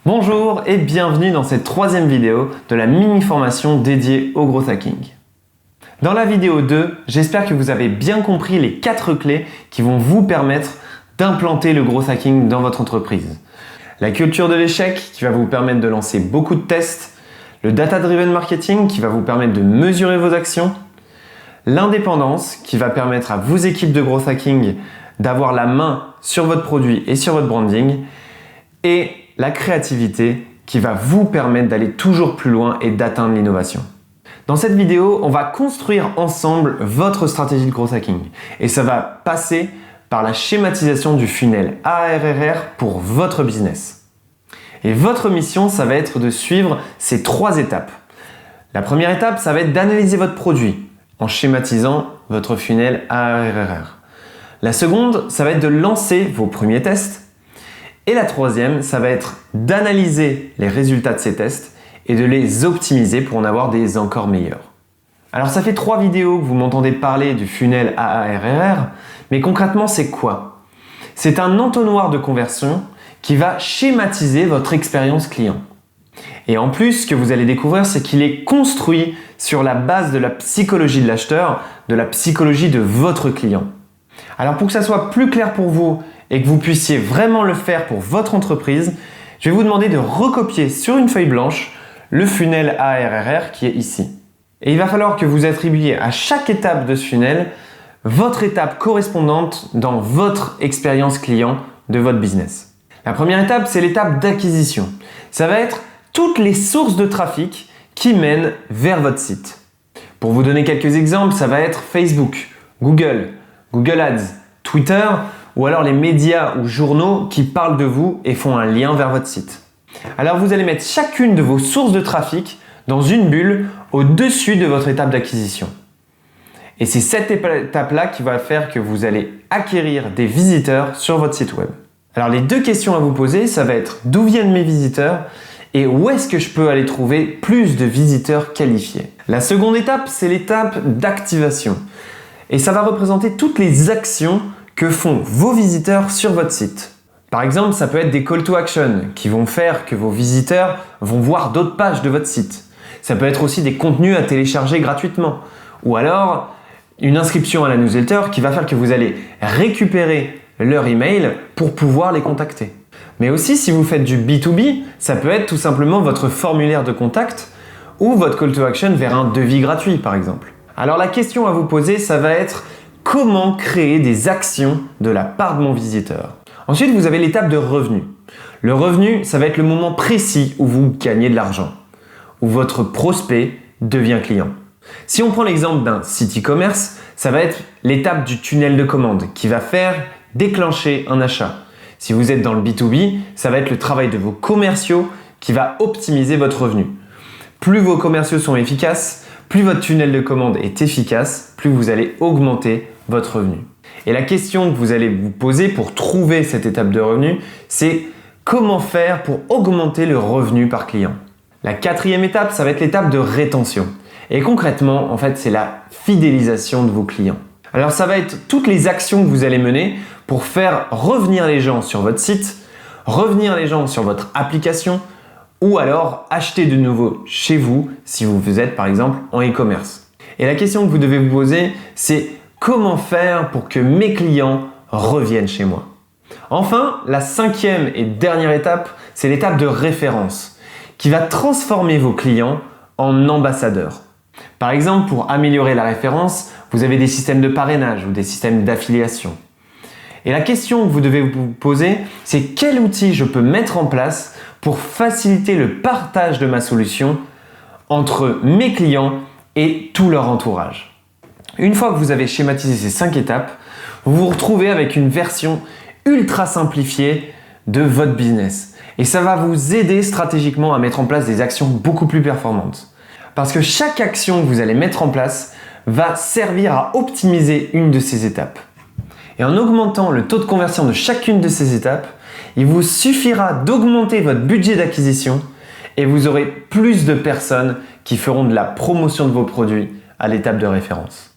Bonjour et bienvenue dans cette troisième vidéo de la mini-formation dédiée au growth hacking. Dans la vidéo 2, j'espère que vous avez bien compris les 4 clés qui vont vous permettre d'implanter le growth hacking dans votre entreprise. La culture de l'échec qui va vous permettre de lancer beaucoup de tests, le data-driven marketing qui va vous permettre de mesurer vos actions, l'indépendance qui va permettre à vos équipes de growth hacking d'avoir la main sur votre produit et sur votre branding, et la créativité qui va vous permettre d'aller toujours plus loin et d'atteindre l'innovation. Dans cette vidéo, on va construire ensemble votre stratégie de growth hacking et ça va passer par la schématisation du funnel ARRR pour votre business. Et votre mission, ça va être de suivre ces 3 étapes. La première étape, ça va être d'analyser votre produit en schématisant votre funnel ARRR. La seconde, ça va être de lancer vos premiers tests. Et la troisième, ça va être d'analyser les résultats de ces tests et de les optimiser pour en avoir des encore meilleurs. Alors ça fait 3 vidéos que vous m'entendez parler du funnel ARRR, mais concrètement c'est quoi? C'est un entonnoir de conversion qui va schématiser votre expérience client. Et en plus, ce que vous allez découvrir, c'est qu'il est construit sur la base de la psychologie de l'acheteur, de la psychologie de votre client. Alors pour que ça soit plus clair pour vous et que vous puissiez vraiment le faire pour votre entreprise, je vais vous demander de recopier sur une feuille blanche le funnel ARRR qui est ici. Et il va falloir que vous attribuiez à chaque étape de ce funnel votre étape correspondante dans votre expérience client de votre business. La première étape, c'est l'étape d'acquisition. Ça va être toutes les sources de trafic qui mènent vers votre site. Pour vous donner quelques exemples, ça va être Facebook, Google Ads, Twitter, ou alors les médias ou journaux qui parlent de vous et font un lien vers votre site. Alors vous allez mettre chacune de vos sources de trafic dans une bulle au-dessus de votre étape d'acquisition. Et c'est cette étape-là qui va faire que vous allez acquérir des visiteurs sur votre site web. Alors les 2 questions à vous poser, ça va être d'où viennent mes visiteurs et où est-ce que je peux aller trouver plus de visiteurs qualifiés. La seconde étape, c'est l'étape d'activation. Et ça va représenter toutes les actions que font vos visiteurs sur votre site. Par exemple, ça peut être des call to action qui vont faire que vos visiteurs vont voir d'autres pages de votre site. Ça peut être aussi des contenus à télécharger gratuitement. Ou alors, une inscription à la newsletter qui va faire que vous allez récupérer leur email pour pouvoir les contacter. Mais aussi, si vous faites du B2B, ça peut être tout simplement votre formulaire de contact ou votre call to action vers un devis gratuit, par exemple. Alors la question à vous poser, ça va être comment créer des actions de la part de mon visiteur. Ensuite, vous avez l'étape de revenu. Le revenu, ça va être le moment précis où vous gagnez de l'argent, où votre prospect devient client. Si on prend l'exemple d'un site e-commerce, ça va être l'étape du tunnel de commande qui va faire déclencher un achat. Si vous êtes dans le B2B, ça va être le travail de vos commerciaux qui va optimiser votre revenu. Plus vos commerciaux sont efficaces, plus votre tunnel de commande est efficace, plus vous allez augmenter votre revenu. Et la question que vous allez vous poser pour trouver cette étape de revenu, c'est comment faire pour augmenter le revenu par client. La 4e étape, ça va être l'étape de rétention. Et concrètement, en fait, c'est la fidélisation de vos clients. Alors ça va être toutes les actions que vous allez mener pour faire revenir les gens sur votre site, revenir les gens sur votre application, ou alors acheter de nouveau chez vous si vous êtes par exemple en e-commerce. Et la question que vous devez vous poser, c'est comment faire pour que mes clients reviennent chez moi? Enfin, la 5e et dernière étape, c'est l'étape de référence qui va transformer vos clients en ambassadeurs. Par exemple, pour améliorer la référence, vous avez des systèmes de parrainage ou des systèmes d'affiliation. Et la question que vous devez vous poser, c'est quel outil je peux mettre en place pour faciliter le partage de ma solution entre mes clients et tout leur entourage. Une fois que vous avez schématisé ces 5 étapes, vous vous retrouvez avec une version ultra simplifiée de votre business. Et ça va vous aider stratégiquement à mettre en place des actions beaucoup plus performantes. Parce que chaque action que vous allez mettre en place va servir à optimiser une de ces étapes. Et en augmentant le taux de conversion de chacune de ces étapes, il vous suffira d'augmenter votre budget d'acquisition et vous aurez plus de personnes qui feront de la promotion de vos produits à l'étape de référence.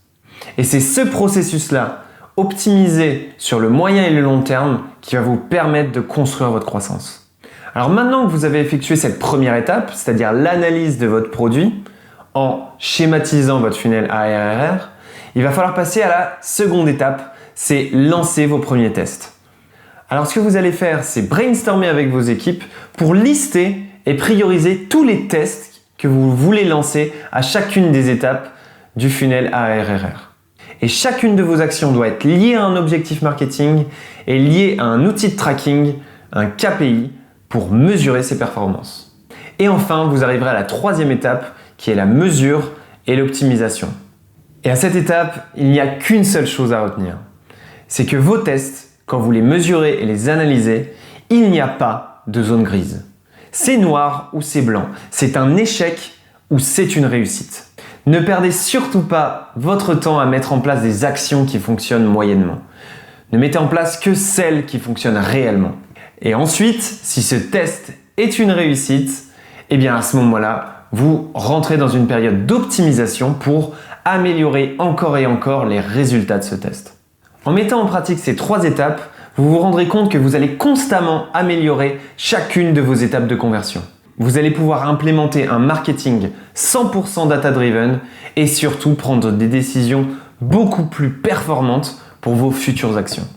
Et c'est ce processus-là, optimisé sur le moyen et le long terme, qui va vous permettre de construire votre croissance. Alors maintenant que vous avez effectué cette première étape, c'est-à-dire l'analyse de votre produit, en schématisant votre funnel ARRR, il va falloir passer à la seconde étape, c'est lancer vos premiers tests. Alors ce que vous allez faire, c'est brainstormer avec vos équipes pour lister et prioriser tous les tests que vous voulez lancer à chacune des étapes du funnel ARRR. Et chacune de vos actions doit être liée à un objectif marketing et liée à un outil de tracking, un KPI, pour mesurer ses performances. Et enfin, vous arriverez à la troisième étape qui est la mesure et l'optimisation. Et à cette étape, il n'y a qu'une seule chose à retenir. C'est que vos tests, quand vous les mesurez et les analysez, il n'y a pas de zone grise. C'est noir ou c'est blanc. C'est un échec ou c'est une réussite. Ne perdez surtout pas votre temps à mettre en place des actions qui fonctionnent moyennement. Ne mettez en place que celles qui fonctionnent réellement. Et ensuite, si ce test est une réussite, eh bien à ce moment-là, vous rentrez dans une période d'optimisation pour améliorer encore et encore les résultats de ce test. En mettant en pratique ces 3 étapes, vous vous rendrez compte que vous allez constamment améliorer chacune de vos étapes de conversion. Vous allez pouvoir implémenter un marketing 100% data-driven et surtout prendre des décisions beaucoup plus performantes pour vos futures actions.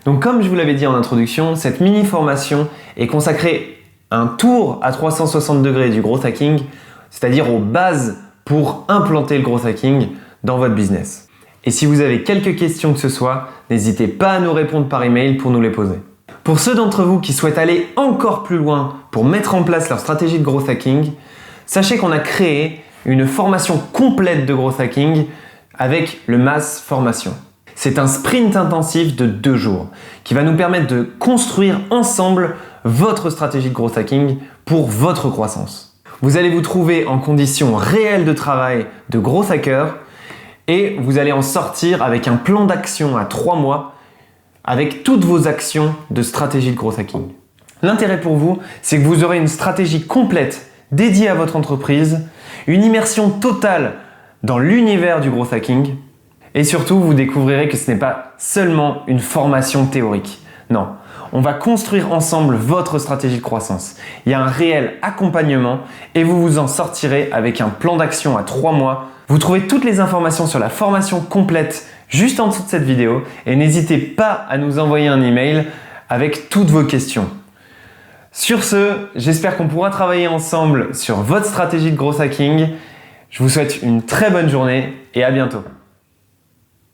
Donc comme je vous l'avais dit en introduction, cette mini-formation est consacrée à un tour à 360 degrés du growth hacking, c'est-à-dire aux bases pour implanter le growth hacking dans votre business. Et si vous avez quelques questions que ce soit, n'hésitez pas à nous répondre par email pour nous les poser. Pour ceux d'entre vous qui souhaitent aller encore plus loin pour mettre en place leur stratégie de growth hacking, sachez qu'on a créé une formation complète de growth hacking avec le MAS Formation. C'est un sprint intensif de 2 jours qui va nous permettre de construire ensemble votre stratégie de growth hacking pour votre croissance. Vous allez vous trouver en conditions réelles de travail de growth hacker et vous allez en sortir avec un plan d'action à 3 mois avec toutes vos actions de stratégie de growth hacking. L'intérêt pour vous, c'est que vous aurez une stratégie complète dédiée à votre entreprise, une immersion totale dans l'univers du growth hacking et surtout vous découvrirez que ce n'est pas seulement une formation théorique. Non, on va construire ensemble votre stratégie de croissance. Il y a un réel accompagnement et vous vous en sortirez avec un plan d'action à 3 mois. Vous trouvez toutes les informations sur la formation complète juste en dessous de cette vidéo et n'hésitez pas à nous envoyer un email avec toutes vos questions. Sur ce, j'espère qu'on pourra travailler ensemble sur votre stratégie de growth hacking. Je vous souhaite une très bonne journée et à bientôt.